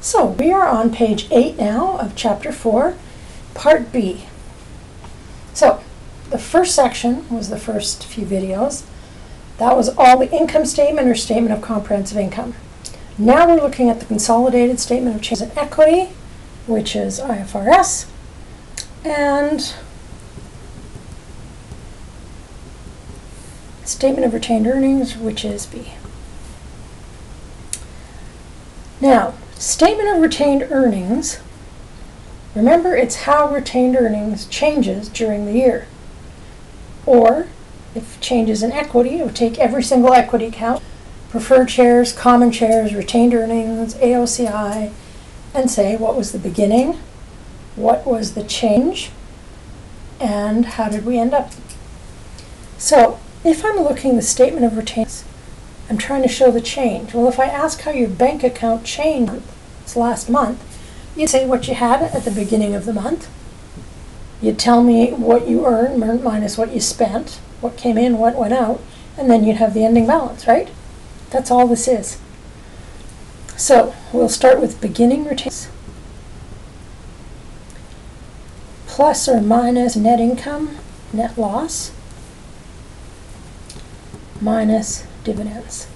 So we are on page 8 now of chapter 4, part B. So the first section was the first few videos. That was all the income statement or statement of comprehensive income. Now we're looking at the consolidated statement of changes in equity, which is IFRS, and statement of retained earnings, which is B. Now, statement of retained earnings, remember it's how retained earnings changes during the year. Or, if changes in equity, it would take every single equity count, preferred shares, common shares, retained earnings, AOCI, and say what was the beginning, what was the change, and how did we end up. So, if I'm looking at the statement of retained earnings, I'm trying to show the change. Well, if I ask how your bank account changed last month, you'd say what you had at the beginning of the month. You'd tell me what you earned minus what you spent, what came in, what went out, and then you'd have the ending balance, right? That's all this is. So we'll start with beginning retained plus or minus net income, net loss, minus dividends.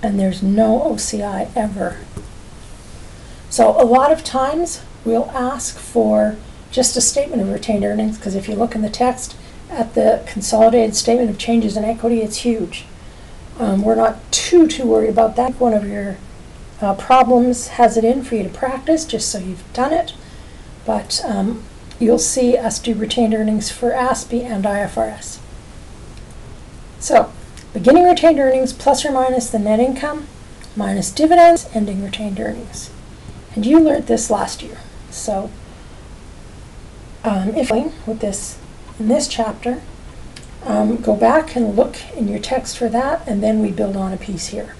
And there's no OCI ever. So a lot of times we'll ask for just a statement of retained earnings, because if you look in the text at the consolidated statement of changes in equity, it's huge. We're not too worried about that. One of your problems has it in for you to practice, just so you've done it. But you'll see us do retained earnings for ASPE and IFRS. So, beginning retained earnings plus or minus the net income minus dividends, ending retained earnings. And you learned this last year. So if with this in this chapter, go back and look in your text for that, and then we build on a piece here.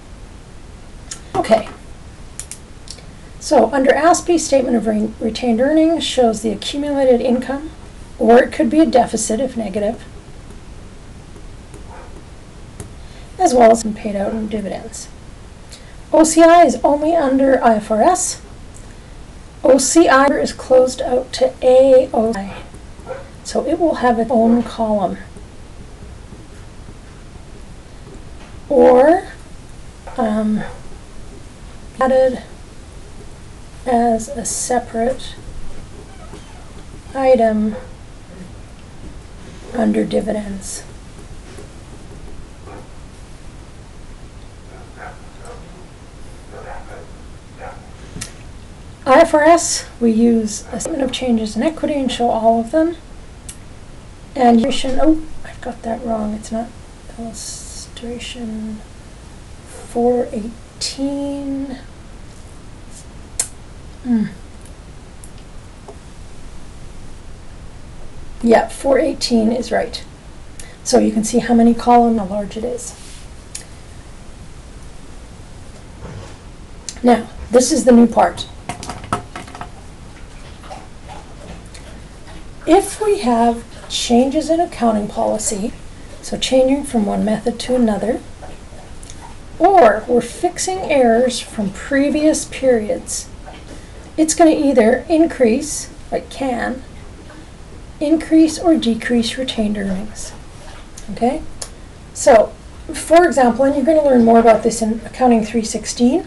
Okay. So under ASPE, statement of retained earnings shows the accumulated income, or it could be a deficit if negative, as well as paid out in dividends. OCI is only under IFRS. OCI is closed out to AOCI, so it will have its own column. Or added as a separate item under dividends. IFRS, we use a statement of changes in equity and show all of them. And oh, I've got that wrong. It's not illustration 418. Yeah, 418 is right. So you can see how many columns, how large it is. Now, this is the new part. If we have changes in accounting policy, so changing from one method to another, or we're fixing errors from previous periods, it's going to either increase, like can, increase or decrease retained earnings. Okay? So, for example, and you're going to learn more about this in Accounting 316,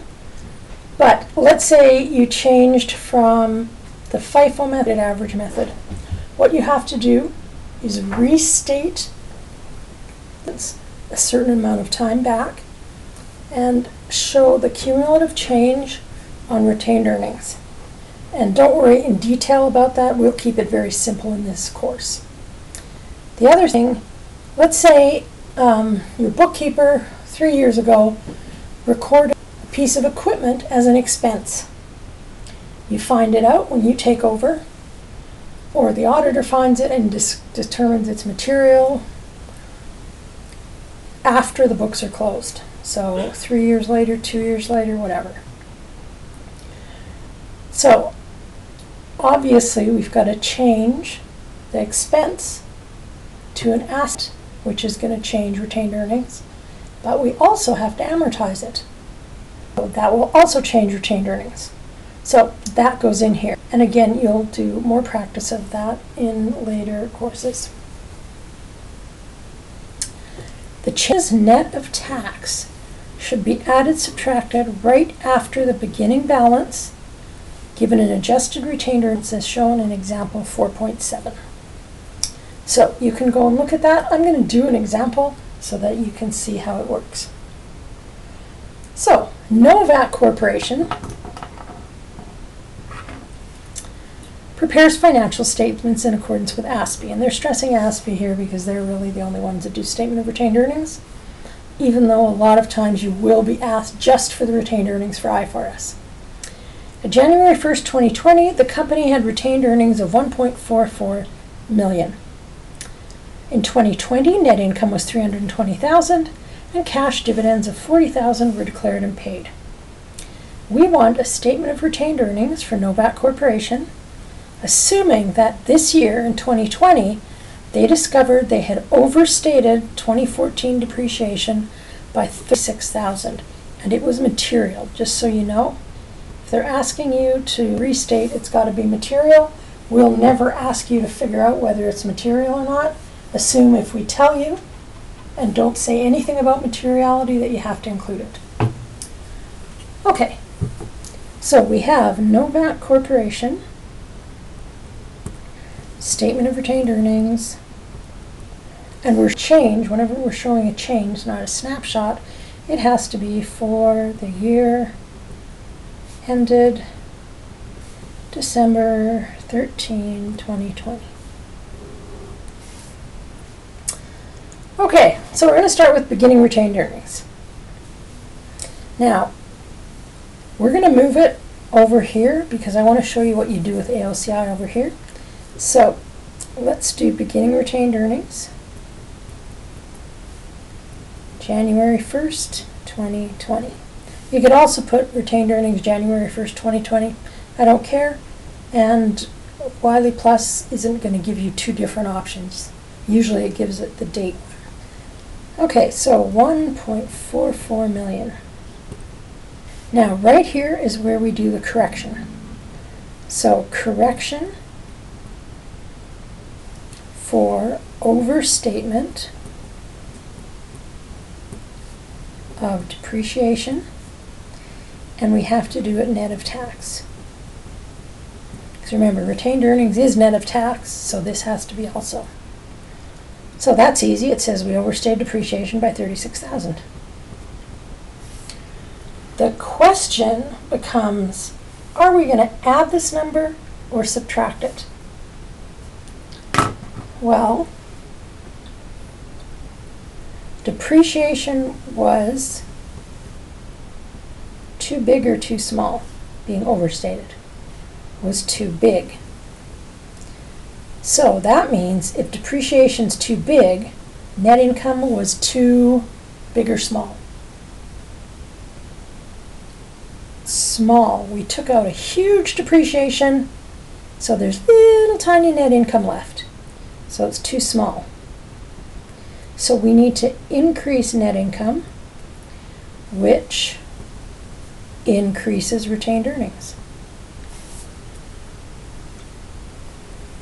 but let's say you changed from the FIFO method to average method. What you have to do is restate a certain amount of time back and show the cumulative change on retained earnings. And don't worry in detail about that. We'll keep it very simple in this course. The other thing, let's say your bookkeeper 3 years ago recorded a piece of equipment as an expense. You find it out when you take over, or the auditor finds it and determines its material after the books are closed. So 3 years later, 2 years later, whatever. So obviously we've got to change the expense to an asset, which is going to change retained earnings, but we also have to amortize it. So that will also change retained earnings. So that goes in here. And again, you'll do more practice of that in later courses. The change net of tax should be added, subtracted right after the beginning balance, given an adjusted retained earnings as shown in example 4.7. So you can go and look at that. I'm going to do an example so that you can see how it works. So, Novat Corporation prepares financial statements in accordance with ASPE, and they're stressing ASPE here because they're really the only ones that do statement of retained earnings, even though a lot of times you will be asked just for the retained earnings for IFRS. On January 1st, 2020, the company had retained earnings of $1.44 million. In 2020, net income was $320,000, and cash dividends of $40,000 were declared and paid. We want a statement of retained earnings for Novat Corporation, assuming that this year, in 2020, they discovered they had overstated 2014 depreciation by $36,000, and it was material, just so you know. If they're asking you to restate, it's got to be material. We'll never ask you to figure out whether it's material or not. Assume if we tell you, and don't say anything about materiality, that you have to include it. Okay, so we have Novat Corporation, statement of retained earnings, and we're change, whenever we're showing a change, not a snapshot, it has to be for the year ended December 13, 2020. Okay, so we're going to start with beginning retained earnings. Now, we're going to move it over here because I want to show you what you do with AOCI over here. So, let's do beginning retained earnings. January 1st, 2020. You could also put retained earnings January 1st, 2020. I don't care. And Wiley Plus isn't going to give you two different options. Usually it gives it the date. Okay, so 1.44 million. Now, right here is where we do the correction. So, correction for overstatement of depreciation, and we have to do it net of tax. Because remember, retained earnings is net of tax, so this has to be also. So that's easy. It says we overstayed depreciation by $36,000. The question becomes, are we going to add this number or subtract it? Well, depreciation was too big or too small, being overstated, was too big. So that means if depreciation's too big, net income was too big or small. Small. We took out a huge depreciation, so there's little tiny net income left. So it's too small. So we need to increase net income, which increases retained earnings.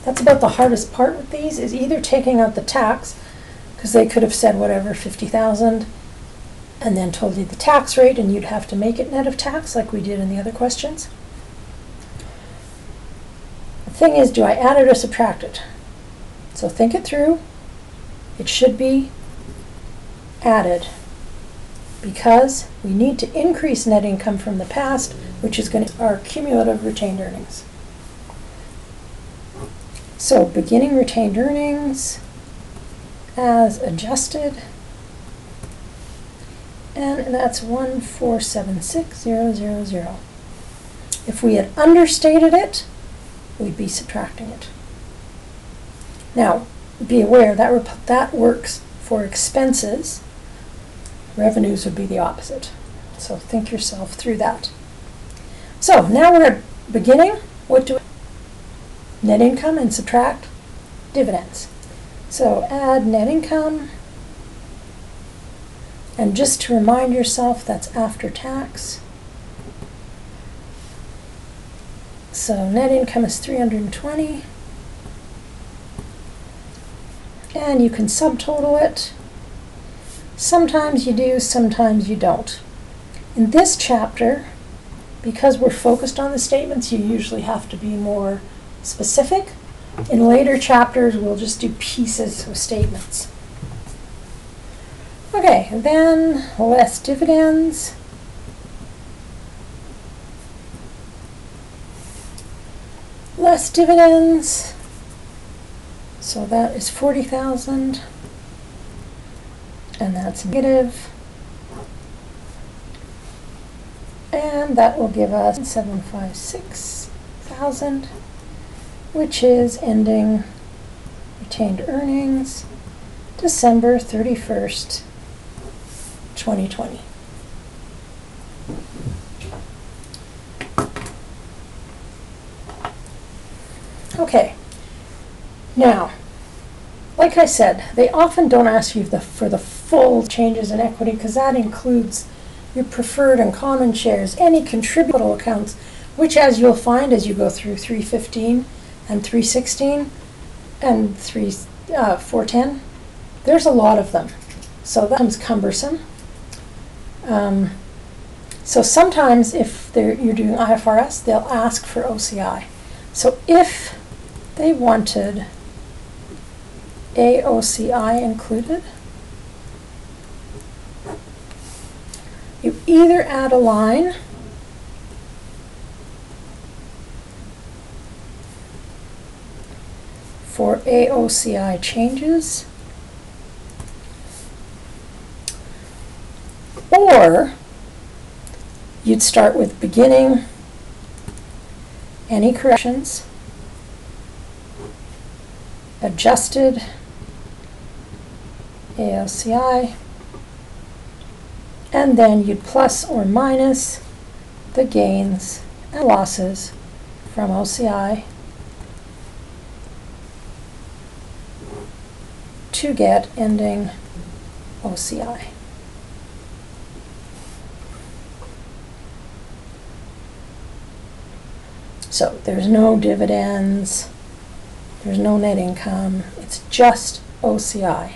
That's about the hardest part with these, is either taking out the tax, because they could have said whatever, 50,000, and then told you the tax rate, and you'd have to make it net of tax like we did in the other questions. The thing is, do I add it or subtract it? So think it through. It should be added, because we need to increase net income from the past, which is going to be our cumulative retained earnings. So beginning retained earnings as adjusted, and that's 1476000. If we had understated it, we'd be subtracting it. Now, be aware that works for expenses. Revenues would be the opposite. So think yourself through that. So now we're at beginning. What do we? Net income and subtract dividends. So add net income, and just to remind yourself, that's after tax. So net income is 320. And you can subtotal it. Sometimes you do, sometimes you don't. In this chapter, because we're focused on the statements, you usually have to be more specific. In later chapters, we'll just do pieces of statements. Okay, and then less dividends. Less dividends. So that is 40,000. And that's negative. And that will give us 756,000, which is ending retained earnings December 31st, 2020. Okay, now, like I said, they often don't ask you for the full changes in equity because that includes your preferred and common shares, any contributable accounts, which as you'll find as you go through 315 and 316 and 410, there's a lot of them. So that becomes cumbersome. So sometimes if you're doing IFRS, they'll ask for OCI. So if they wanted AOCI included, you either add a line for AOCI changes, or you'd start with beginning, any corrections, adjusted AOCI, and then you'd plus or minus the gains and losses from OCI to get ending OCI. So there's no dividends, there's no net income, it's just OCI.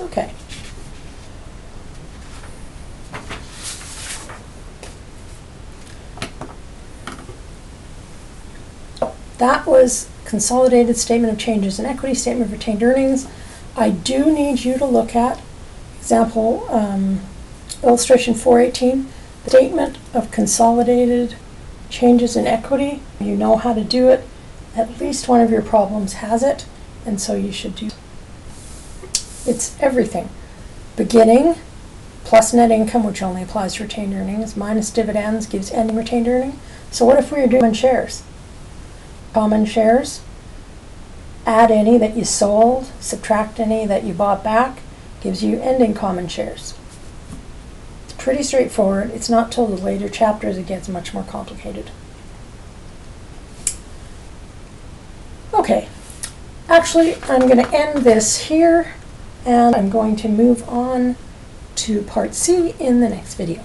Okay. That was consolidated statement of changes in equity, statement of retained earnings. I do need you to look at example illustration 418, the statement of consolidated changes in equity. You know how to do it. At least one of your problems has it, and so you should do it. It's everything. Beginning plus net income, which only applies to retained earnings, minus dividends gives ending retained earning. So what if we were doing shares? Common shares, add any that you sold, subtract any that you bought back, gives you ending common shares. It's pretty straightforward. It's not till the later chapters it gets much more complicated. Okay, actually I'm going to end this here, and I'm going to move on to part C in the next video.